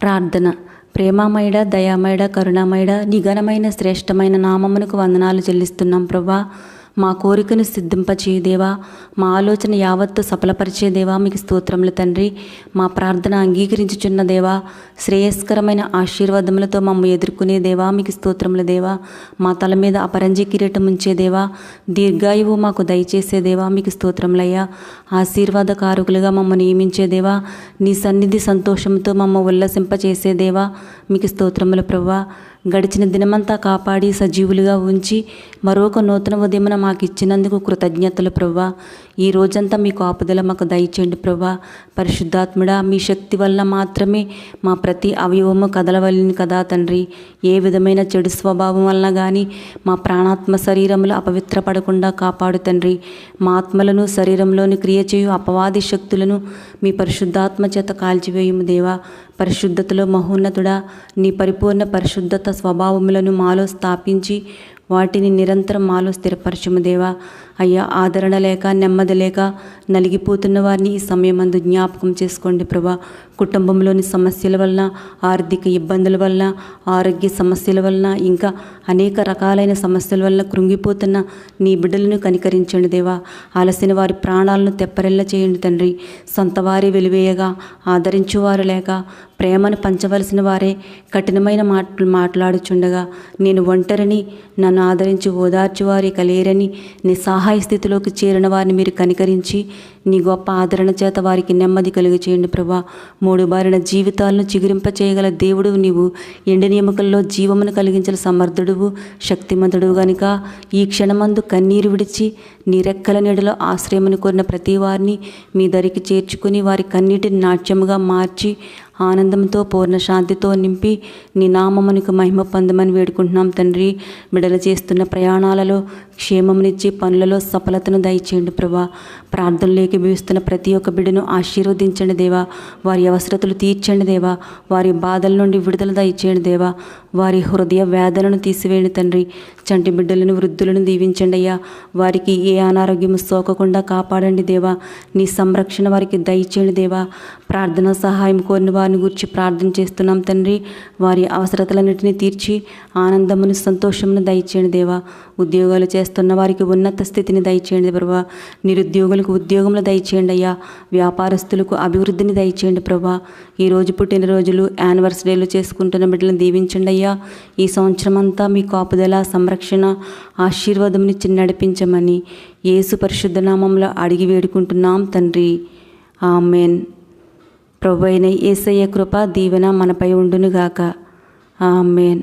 ప్రార్థన. ప్రేమమయుడ, దయామయుడ, కరుణామయుడ, నీ ఘనమైన శ్రేష్టమైన నామమునకు వందనాలు చెల్లిస్తున్నాం ప్రభా. మా కోరికను సిద్ధింపచేయు దేవా, మా ఆలోచన యావత్తు సఫలపరిచే దేవా, మీకు స్తోత్రములు తండ్రి. మా ప్రార్థన అంగీకరించుచున్న దేవా, శ్రేయస్కరమైన ఆశీర్వాదములతో మమ్మ ఎదుర్కొనే దేవా, మీకు స్తోత్రములు దేవా. మా తల మీద అపరంజి కిరీటం ఉంచే దేవా, దీర్ఘాయువు మాకు దయచేసే దేవా, మీకు స్తోత్రములయ్యా. ఆశీర్వాదకారకులుగా మమ్మ నియమించే దేవా, నీ సన్నిధి సంతోషంతో మమ్మ ఉల్లసింపచేసే దేవా, మీకు స్తోత్రములు ప్రభువా. గడిచిన దినమంతా కాపాడి సజీవులుగా ఉంచి మరొక నూతన ఉదయమున మాకు ఇచ్చినందుకు కృతజ్ఞతలు ప్రభువా. ఈ రోజంతా మీ కాపుదల మాకు దయచేయండి ప్రభువా. పరిశుద్ధాత్ముడా, మీ శక్తి వల్ల మాత్రమే మా ప్రతి అవయవము కదలవలని కదా తండ్రి. ఏ విధమైన చెడు స్వభావం వలన కానీ మా ప్రాణాత్మ శరీరములు అపవిత్రపడకుండా కాపాడు తండ్రి. మా ఆత్మలను శరీరంలోని క్రియ చేయు అపవాది శక్తులను మీ పరిశుద్ధాత్మ చేత కాల్చివేయుము దేవా. పరిశుద్ధతలో మహోన్నతుడా, నీ పరిపూర్ణ పరిశుద్ధత స్వభావములను మాలో స్థాపించి వాటిని నిరంతరం మాలో స్థిరపరచుము దేవా. అయ్యా, ఆదరణ లేక నెమ్మది లేక నలిగిపోతున్న వారిని ఈ సమయమందు జ్ఞాపకం చేసుకోండి ప్రభా. కుటుంబంలోని సమస్యల వలన, ఆర్థిక ఇబ్బందుల వలన, ఆరోగ్య సమస్యల వలన, ఇంకా అనేక రకాలైన సమస్యల వలన కృంగిపోతున్న నీ బిడ్డలను కనికరించండి దేవా. అలసిన వారి ప్రాణాలను తెప్పరెల్ల చేయండి తండ్రి. సొంత వారి వెలివేయగా ఆదరించువారు లేక ప్రేమను పంచవలసిన వారే కఠినమైన మాటలు మాట్లాడుచుండగా, నేను ఒంటరిని, నన్ను ఆదరించి ఓదార్చువారి కలేరని నిస్సహాయ స్థితిలోకి చేరిన వారిని మీరు కనికరించి నీ గొప్ప ఆదరణ చేత వారికి నెమ్మది కలుగ చేయండి ప్రభా. మూడు బారిన జీవితాలను చిగురింప చేయగల దేవుడు నీవు. ఎండిన ఎముకల్లో జీవమును కలిగించల సమర్థుడువు, శక్తిమంతుడువు గనుక ఈ క్షణమందు కన్నీరు విడిచి నీ రెక్కల నీడలో ఆశ్రయమును కోరిన ప్రతి వారిని మీ దరికి చేర్చుకుని వారి కన్నీటిని నాట్యముగా మార్చి ఆనందంతో పూర్ణ శాంతితో నింపి నీ నామమునకు మహిమ పొందమని వేడుకుంటున్నాం తండ్రి. బిడ్డలు చేస్తున్న ప్రయాణాలలో క్షేమమునిచ్చి పనులలో సఫలతను దయచేయండి ప్రభా. ప్రార్థనలోకి భీస్తున్న ప్రతి ఒక్క బిడ్డను ఆశీర్వదించండి దేవా. వారి అవసరతలు తీర్చండి దేవా. వారి బాధల నుండి విడుదల దయచేయండి దేవా. వారి హృదయ వేదనను తీసివేయండి తండ్రి. చంటి బిడ్డలను, వృద్ధులను దీవించండి అయ్యా. వారికి ఏ అనారోగ్యము సోకకుండా కాపాడండి దేవా. నీ సంరక్షణ వారికి దయచేయండి దేవా. ప్రార్థన సహాయం కోరిన వారిని గురించి ప్రార్థన చేస్తున్నాం తండ్రి. వారి అవసరతలన్నింటినీ తీర్చి ఆనందమును, సంతోషమును దయచేయండి దేవా. ఉద్యోగాలు చేస్తున్న వారికి ఉన్నత స్థితిని దయచేయండి ప్రభా. నిరుద్యోగులకు ఉద్యోగములు దయచేయండి అయ్యా. వ్యాపారస్తులకు అభివృద్ధిని దయచేయండి ప్రభా. ఈరోజు పుట్టినరోజులు, యానివర్సరీలు చేసుకుంటున్న బిడ్డలను దీవించండి అయ్యా. ఈ సంవత్సరం అంతా మీ కాపుదల, సంరక్షణ, ఆశీర్వాదమునిచ్చి నడిపించమని యేసు పరిశుద్ధ నామంలో అడిగి వేడుకుంటున్నాం తండ్రి. ఆమెన్. ప్రభువైన యేసయ్య కృప, దీవెన మనపై ఉండునుగాక. ఆమెన్.